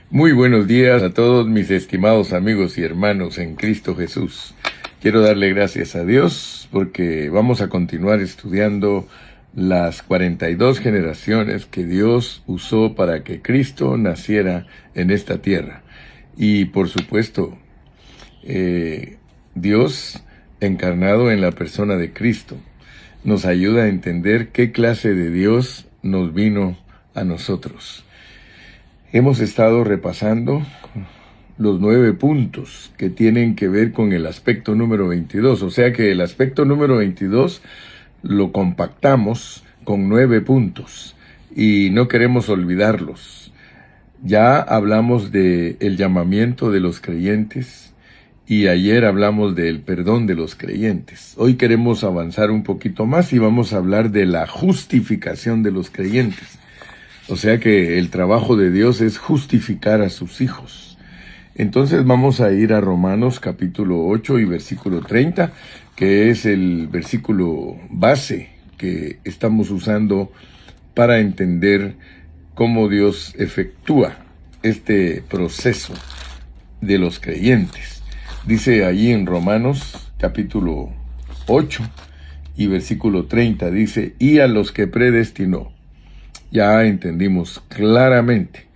Muy buenos días a todos mis estimados amigos y hermanos en Cristo Jesús. Quiero darle gracias a Dios porque vamos a continuar estudiando las 42 generaciones que Dios usó para que Cristo naciera en esta tierra. Y por supuesto, Dios encarnado en la persona de Cristo nos ayuda a entender qué clase de Dios nos vino a nosotros. Hemos estado repasando los 9 puntos que tienen que ver con el aspecto número 22. O sea que el aspecto número 22 lo compactamos con 9 puntos y no queremos olvidarlos. Ya hablamos del llamamiento de los creyentes y ayer hablamos del perdón de los creyentes. Hoy queremos avanzar un poquito más y vamos a hablar de la justificación de los creyentes. O sea que el trabajo de Dios es justificar a sus hijos. Entonces vamos a ir a Romanos capítulo 8 y versículo 30, que es el versículo base que estamos usando para entender cómo Dios efectúa este proceso de los creyentes. Dice allí en Romanos capítulo 8 y versículo 30, dice, y a los que predestinó. Ya entendimos claramente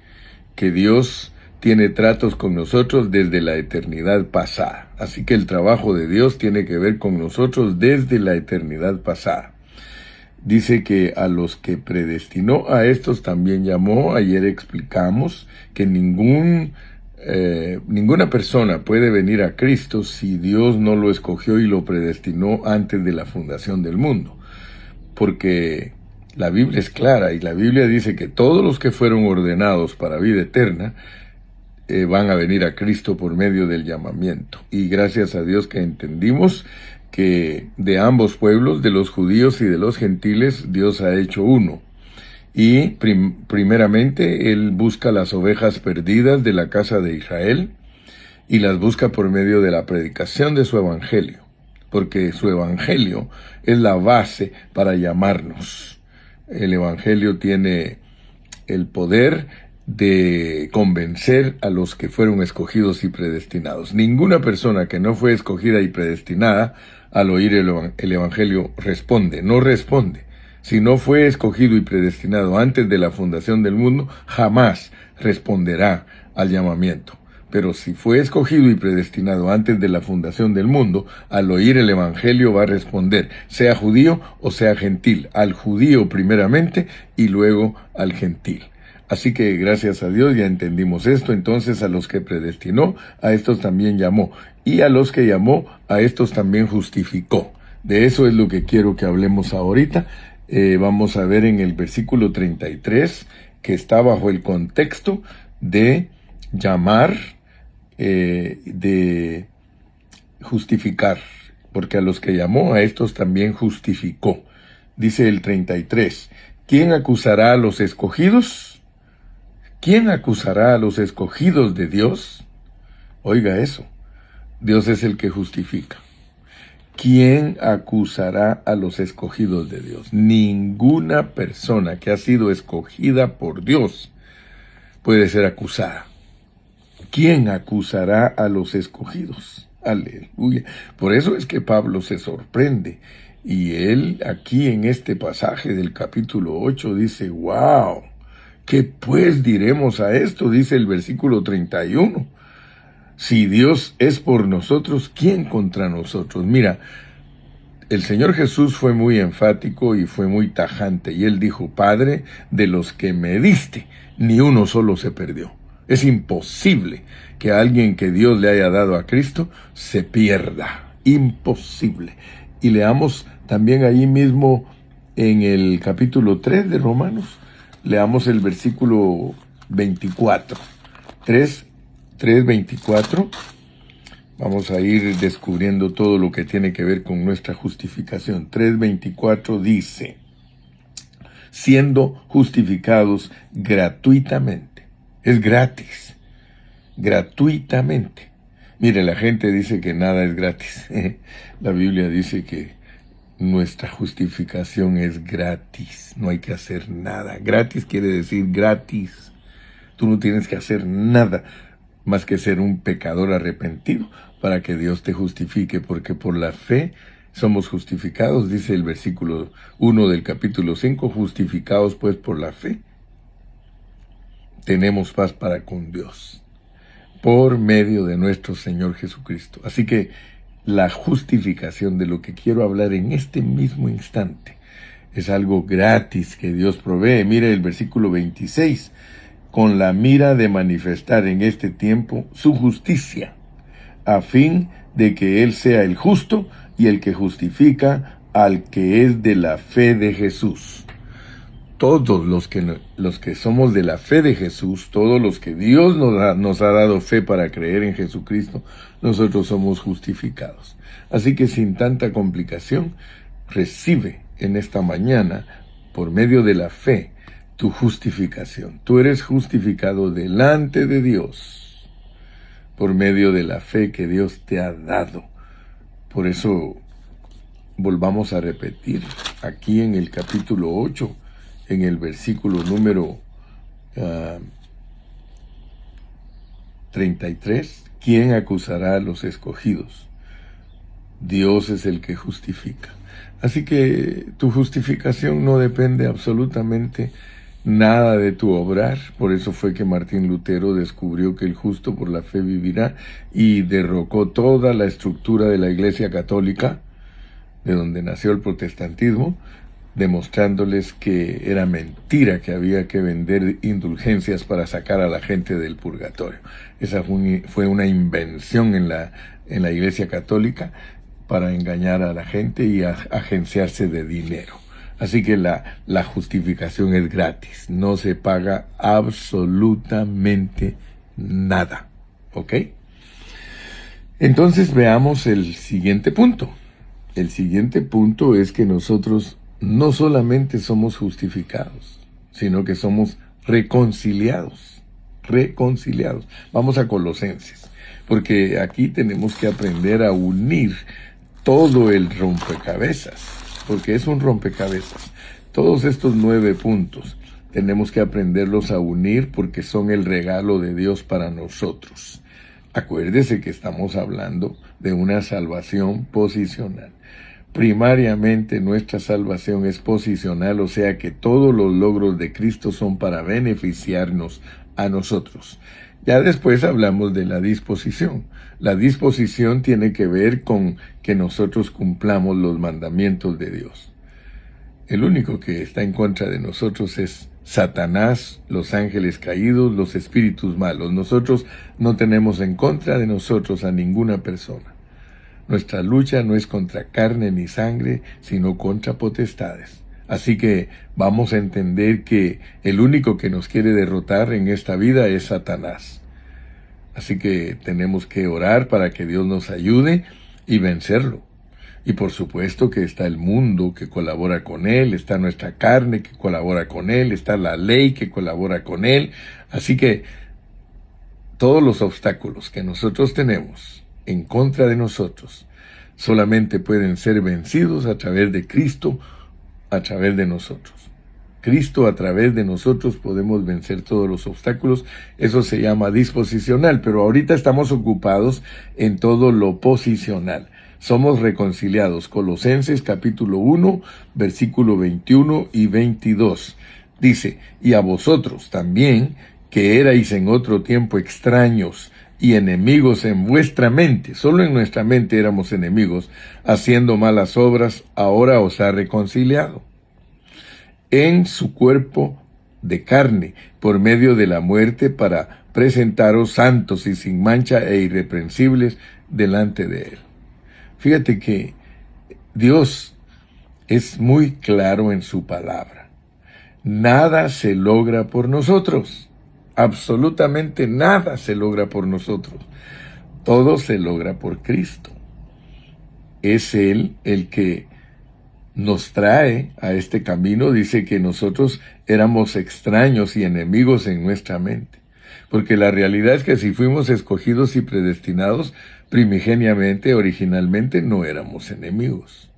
que Dios tiene tratos con nosotros desde la eternidad pasada. Así que el trabajo de Dios tiene que ver con nosotros desde la eternidad pasada. Dice que a los que predestinó, a estos también llamó. Ayer explicamos que ninguna persona puede venir a Cristo si Dios no lo escogió y lo predestinó antes de la fundación del mundo. Porque la Biblia es clara y la Biblia dice que todos los que fueron ordenados para vida eterna van a venir a Cristo por medio del llamamiento. Y gracias a Dios que entendimos que de ambos pueblos, de los judíos y de los gentiles, Dios ha hecho uno. Y primeramente Él busca las ovejas perdidas de la casa de Israel y las busca por medio de la predicación de su evangelio, porque su evangelio es la base para llamarnos. El evangelio tiene el poder de convencer a los que fueron escogidos y predestinados. Ninguna persona que no fue escogida y predestinada, al oír el evangelio, no responde. Si no fue escogido y predestinado antes de la fundación del mundo, jamás responderá al llamamiento. Pero si fue escogido y predestinado antes de la fundación del mundo, al oír el evangelio va a responder, sea judío o sea gentil, al judío primeramente y luego al gentil. Así que gracias a Dios ya entendimos esto. Entonces a los que predestinó, a estos también llamó, y a los que llamó, a estos también justificó. De eso es lo que quiero que hablemos ahorita. Vamos a ver en el versículo 33, que está bajo el contexto de llamar, de justificar, porque a los que llamó, a estos también justificó. Dice el 33, ¿quién acusará a los escogidos? ¿Quién acusará a los escogidos de Dios? Oiga eso, Dios es el que justifica. ¿Quién acusará a los escogidos de Dios? Ninguna persona que ha sido escogida por Dios puede ser acusada. ¿Quién acusará a los escogidos? Aleluya. Por eso es que Pablo se sorprende. Y él aquí en este pasaje del capítulo 8 dice, wow, ¿qué pues diremos a esto? Dice el versículo 31. Si Dios es por nosotros, ¿quién contra nosotros? Mira, el Señor Jesús fue muy enfático y fue muy tajante. Y Él dijo, Padre, de los que me diste, ni uno solo se perdió. Es imposible que alguien que Dios le haya dado a Cristo se pierda. Imposible. Y leamos también ahí mismo en el capítulo 3 de Romanos, leamos el versículo 24. 3:24. Vamos a ir descubriendo todo lo que tiene que ver con nuestra justificación. 3:24 dice, siendo justificados gratuitamente. Es gratis, gratuitamente. Mire, la gente dice que nada es gratis. La Biblia dice que nuestra justificación es gratis, no hay que hacer nada. Gratis quiere decir gratis. Tú no tienes que hacer nada más que ser un pecador arrepentido para que Dios te justifique, porque por la fe somos justificados, dice el versículo 1 del capítulo 5, justificados pues por la fe. Tenemos paz para con Dios, por medio de nuestro Señor Jesucristo. Así que la justificación, de lo que quiero hablar en este mismo instante, es algo gratis que Dios provee. Mire el versículo 26, con la mira de manifestar en este tiempo su justicia, a fin de que Él sea el justo y el que justifica al que es de la fe de Jesús. Todos los que somos de la fe de Jesús, todos los que Dios nos ha dado fe para creer en Jesucristo, nosotros somos justificados. Así que sin tanta complicación, recibe en esta mañana, por medio de la fe, tu justificación. Tú eres justificado delante de Dios, por medio de la fe que Dios te ha dado. Por eso, volvamos a repetir, aquí en el capítulo 8, en el versículo número 33, ¿quién acusará a los escogidos? Dios es el que justifica. Así que tu justificación no depende absolutamente nada de tu obrar. Por eso fue que Martín Lutero descubrió que el justo por la fe vivirá y derrocó toda la estructura de la Iglesia Católica, de donde nació el protestantismo, demostrándoles que era mentira que había que vender indulgencias para sacar a la gente del purgatorio. Esa fue una invención en la Iglesia Católica para engañar a la gente y agenciarse de dinero. Así que la justificación es gratis, no se paga absolutamente nada, ¿ok? Entonces veamos el siguiente punto. El siguiente punto es que nosotros no solamente somos justificados, sino que somos reconciliados. Reconciliados. Vamos a Colosenses, porque aquí tenemos que aprender a unir todo el rompecabezas, porque es un rompecabezas. Todos estos 9 puntos tenemos que aprenderlos a unir porque son el regalo de Dios para nosotros. Acuérdese que estamos hablando de una salvación posicional. Primariamente nuestra salvación es posicional, o sea que todos los logros de Cristo son para beneficiarnos a nosotros. Ya después hablamos de la disposición. La disposición tiene que ver con que nosotros cumplamos los mandamientos de Dios. El único que está en contra de nosotros es Satanás, los ángeles caídos, los espíritus malos. Nosotros no tenemos en contra de nosotros a ninguna persona. Nuestra lucha no es contra carne ni sangre, sino contra potestades. Así que vamos a entender que el único que nos quiere derrotar en esta vida es Satanás. Así que tenemos que orar para que Dios nos ayude y vencerlo. Y por supuesto que está el mundo que colabora con él, está nuestra carne que colabora con él, está la ley que colabora con él. Así que todos los obstáculos que nosotros tenemos en contra de nosotros solamente pueden ser vencidos a través de Cristo, a través de nosotros. Cristo, a través de nosotros podemos vencer todos los obstáculos. Eso se llama disposicional, pero ahorita estamos ocupados en todo lo posicional. Somos reconciliados. Colosenses capítulo 1, versículo 21 y 22. Dice, y a vosotros también, que erais en otro tiempo extraños y enemigos en vuestra mente, solo en nuestra mente éramos enemigos, haciendo malas obras, ahora os ha reconciliado en su cuerpo de carne, por medio de la muerte, para presentaros santos y sin mancha e irreprensibles delante de él. Fíjate que Dios es muy claro en su palabra. Nada se logra por nosotros. Absolutamente nada se logra por nosotros. Todo se logra por Cristo. Es Él el que nos trae a este camino. Dice que nosotros éramos extraños y enemigos en nuestra mente. Porque la realidad es que si fuimos escogidos y predestinados, primigeniamente, originalmente, no éramos enemigos.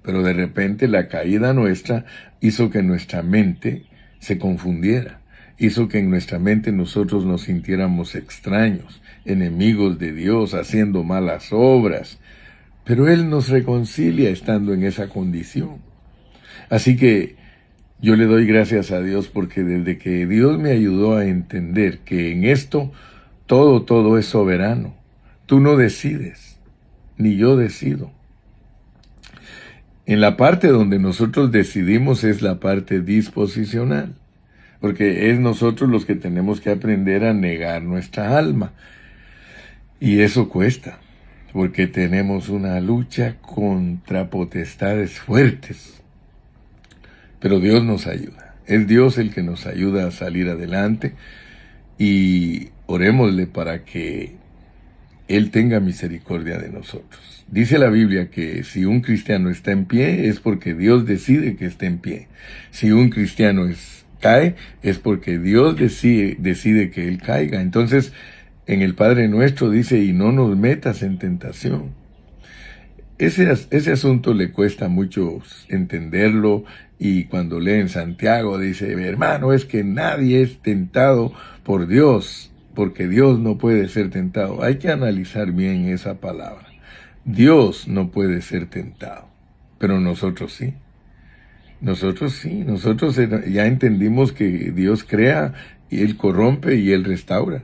Pero de repente la caída nuestra hizo que nuestra mente se confundiera. hizo que en nuestra mente nosotros nos sintiéramos extraños, enemigos de Dios, haciendo malas obras. Pero Él nos reconcilia estando en esa condición. Así que yo le doy gracias a Dios porque desde que Dios me ayudó a entender que en esto todo es soberano. Tú no decides, ni yo decido. En la parte donde nosotros decidimos es la parte disposicional, porque es nosotros los que tenemos que aprender a negar nuestra alma. Y eso cuesta, porque tenemos una lucha contra potestades fuertes. Pero Dios nos ayuda. Es Dios el que nos ayuda a salir adelante y orémosle para que Él tenga misericordia de nosotros. Dice la Biblia que si un cristiano está en pie es porque Dios decide que esté en pie. Si un cristiano cae es porque Dios decide que él caiga. Entonces, en el Padre Nuestro dice, y no nos metas en tentación. Ese asunto le cuesta mucho entenderlo, y cuando leen Santiago dice, hermano, es que nadie es tentado por Dios, porque Dios no puede ser tentado. Hay que analizar bien esa palabra. Dios no puede ser tentado, pero nosotros sí. Nosotros sí, nosotros ya entendimos que Dios crea y Él corrompe y Él restaura.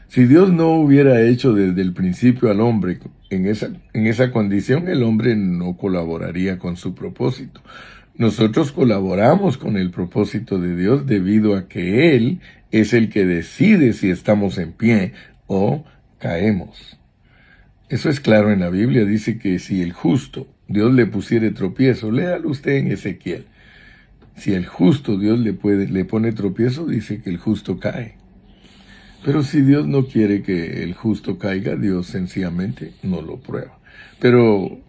Si Dios no hubiera hecho desde el principio al hombre en esa condición, el hombre no colaboraría con su propósito. Nosotros colaboramos con el propósito de Dios debido a que Él es el que decide si estamos en pie o caemos. Eso es claro en la Biblia. Dice que si el justo Dios le pusiere tropiezo, léalo usted en Ezequiel. Si el justo Dios le pone tropiezo, dice que el justo cae. Pero si Dios no quiere que el justo caiga, Dios sencillamente no lo prueba. Pero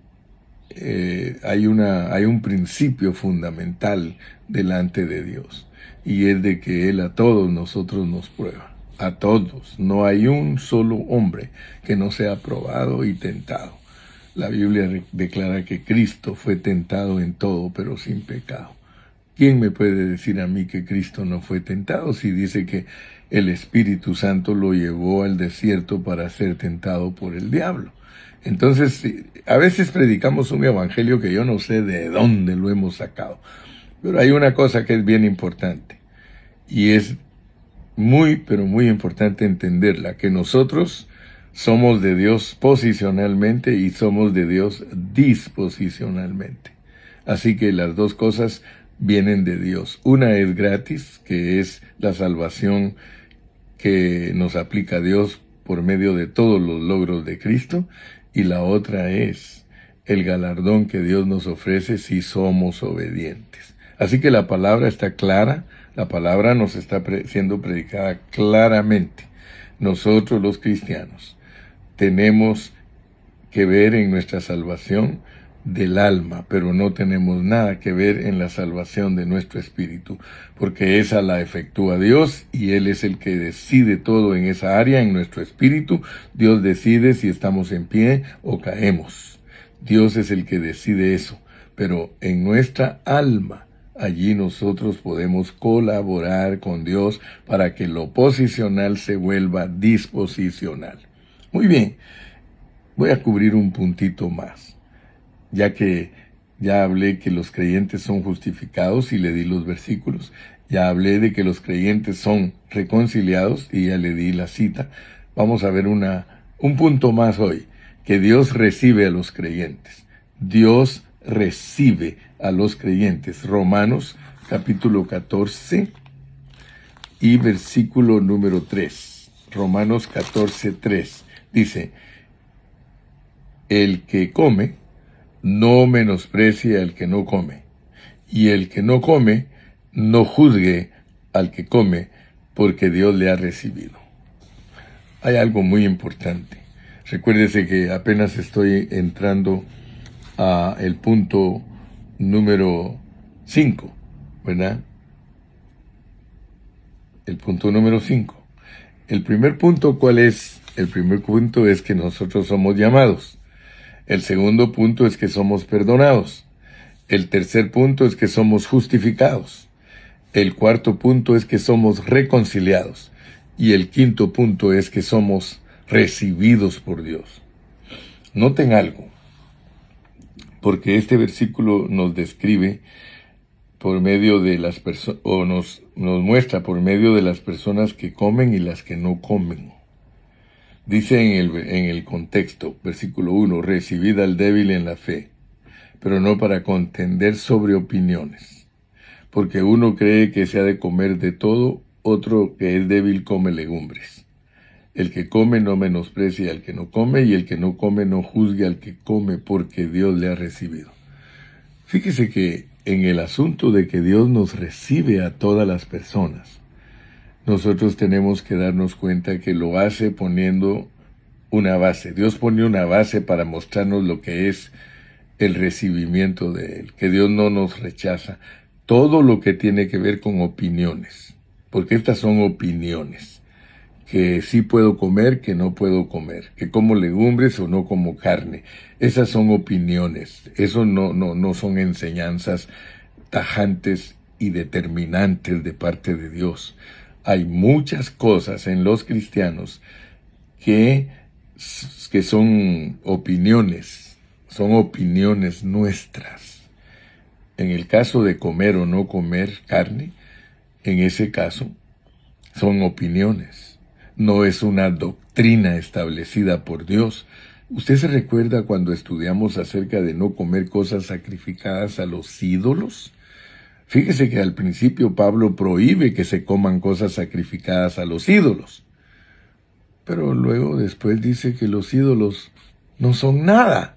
hay un principio fundamental delante de Dios, y es de que Él a todos nosotros nos prueba. A todos. No hay un solo hombre que no sea probado y tentado. La Biblia declara que Cristo fue tentado en todo, pero sin pecado. ¿Quién me puede decir a mí que Cristo no fue tentado si dice que el Espíritu Santo lo llevó al desierto para ser tentado por el diablo? Entonces, a veces predicamos un evangelio que yo no sé de dónde lo hemos sacado. Pero hay una cosa que es bien importante, y es muy, pero muy importante entenderla, que nosotros somos de Dios posicionalmente y somos de Dios disposicionalmente. Así que las dos cosas vienen de Dios. Una es gratis, que es la salvación que nos aplica Dios por medio de todos los logros de Cristo, y la otra es el galardón que Dios nos ofrece si somos obedientes. Así que la palabra está clara, la palabra nos está siendo predicada claramente. Nosotros los cristianos tenemos que ver en nuestra salvación del alma, pero no tenemos nada que ver en la salvación de nuestro espíritu, porque esa la efectúa Dios y Él es el que decide todo en esa área, en nuestro espíritu. Dios decide si estamos en pie o caemos. Dios es el que decide eso, pero en nuestra alma, allí nosotros podemos colaborar con Dios para que lo posicional se vuelva disposicional. Muy bien, voy a cubrir un puntito más, ya que ya hablé que los creyentes son justificados y le di los versículos. Ya hablé de que los creyentes son reconciliados y ya le di la cita. Vamos a ver un punto más hoy, que Dios recibe a los creyentes. Dios recibe a los creyentes. Romanos capítulo 14 y versículo número 3. Romanos 14:3 dice, el que come no menosprecie al que no come, y el que no come no juzgue al que come, porque Dios le ha recibido. Hay algo muy importante. Recuérdese que apenas estoy entrando a el punto número 5, ¿verdad? El punto número 5. El primer punto, ¿cuál es? El primer punto es que nosotros somos llamados. El segundo punto es que somos perdonados. El tercer punto es que somos justificados. El cuarto punto es que somos reconciliados. Y el quinto punto es que somos recibidos por Dios. Noten algo, porque este versículo nos describe por medio de las personas, o nos muestra por medio de las personas que comen y las que no comen. Dice en el contexto, versículo 1, recibid al débil en la fe, pero no para contender sobre opiniones, porque uno cree que se ha de comer de todo, otro que es débil come legumbres. El que come no menosprecie al que no come, y el que no come no juzgue al que come, porque Dios le ha recibido. Fíjese que en el asunto de que Dios nos recibe a todas las personas, nosotros tenemos que darnos cuenta que lo hace poniendo una base. Dios pone una base para mostrarnos lo que es el recibimiento de Él, que Dios no nos rechaza. Todo lo que tiene que ver con opiniones, porque estas son opiniones, que sí puedo comer, que no puedo comer, que como legumbres o no como carne. Esas son opiniones, eso no son enseñanzas tajantes y determinantes de parte de Dios. Hay muchas cosas en los cristianos que son opiniones nuestras. En el caso de comer o no comer carne, en ese caso son opiniones, no es una doctrina establecida por Dios. ¿Usted se recuerda cuando estudiamos acerca de no comer cosas sacrificadas a los ídolos? Fíjese que al principio Pablo prohíbe que se coman cosas sacrificadas a los ídolos. Pero luego después dice que los ídolos no son nada.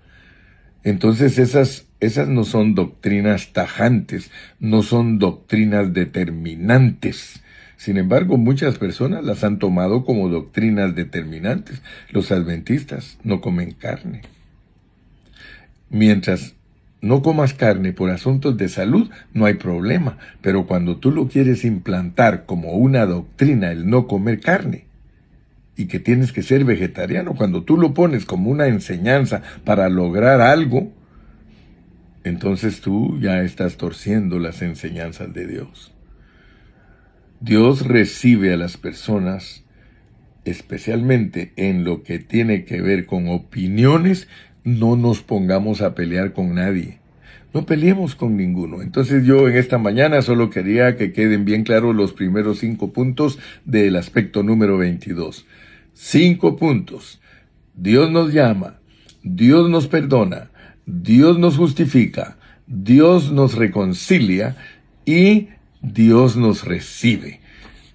Entonces esas no son doctrinas tajantes, no son doctrinas determinantes. Sin embargo, muchas personas las han tomado como doctrinas determinantes. Los adventistas no comen carne. Mientras no comas carne por asuntos de salud, no hay problema. Pero cuando tú lo quieres implantar como una doctrina, el no comer carne, y que tienes que ser vegetariano, cuando tú lo pones como una enseñanza para lograr algo, entonces tú ya estás torciendo las enseñanzas de Dios. Dios recibe a las personas, especialmente en lo que tiene que ver con opiniones. No nos pongamos a pelear con nadie. No peleemos con ninguno. Entonces yo en esta mañana solo quería que queden bien claros los primeros 5 puntos del aspecto número 22. 5 puntos. Dios nos llama, Dios nos perdona, Dios nos justifica, Dios nos reconcilia y Dios nos recibe.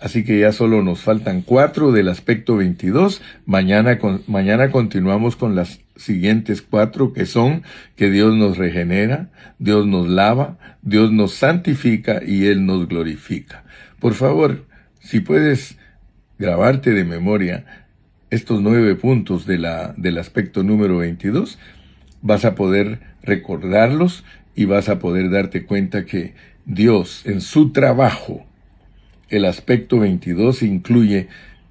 Así que ya solo nos faltan 4 del aspecto 22. Mañana continuamos con las siguientes 4, que son que Dios nos regenera, Dios nos lava, Dios nos santifica y Él nos glorifica. Por favor, si puedes grabarte de memoria estos 9 puntos del aspecto número 22, vas a poder recordarlos y vas a poder darte cuenta que Dios en su trabajo, el aspecto 22 incluye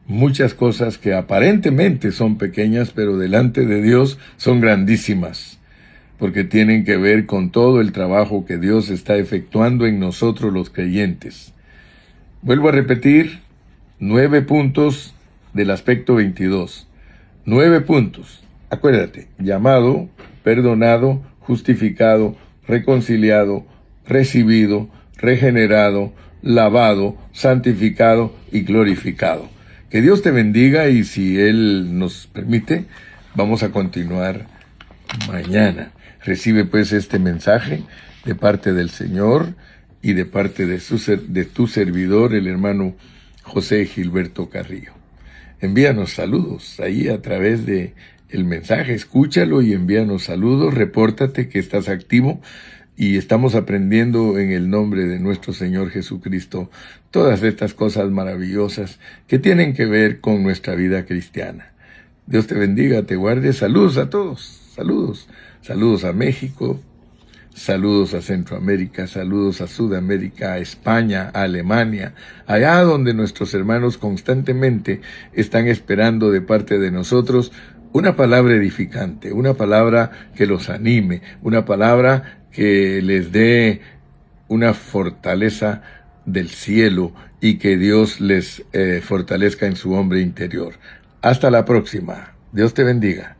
muchas cosas que aparentemente son pequeñas, pero delante de Dios son grandísimas, porque tienen que ver con todo el trabajo que Dios está efectuando en nosotros los creyentes. Vuelvo a repetir, 9 puntos del aspecto 22. 9 puntos. Acuérdate, llamado, perdonado, justificado, reconciliado, recibido, regenerado, lavado, santificado y glorificado. Que Dios te bendiga, y si Él nos permite, vamos a continuar mañana. Recibe pues este mensaje de parte del Señor y de parte de tu servidor, el hermano José Gilberto Carrillo. Envíanos saludos ahí a través de el mensaje, escúchalo y envíanos saludos, repórtate que estás activo y estamos aprendiendo en el nombre de nuestro Señor Jesucristo todas estas cosas maravillosas que tienen que ver con nuestra vida cristiana. Dios te bendiga, te guarde. Saludos a todos, saludos. Saludos a México, saludos a Centroamérica, saludos a Sudamérica, a España, a Alemania, allá donde nuestros hermanos constantemente están esperando de parte de nosotros una palabra edificante, una palabra que los anime, una palabra que les dé una fortaleza del cielo y que Dios les fortalezca en su hombre interior. Hasta la próxima. Dios te bendiga.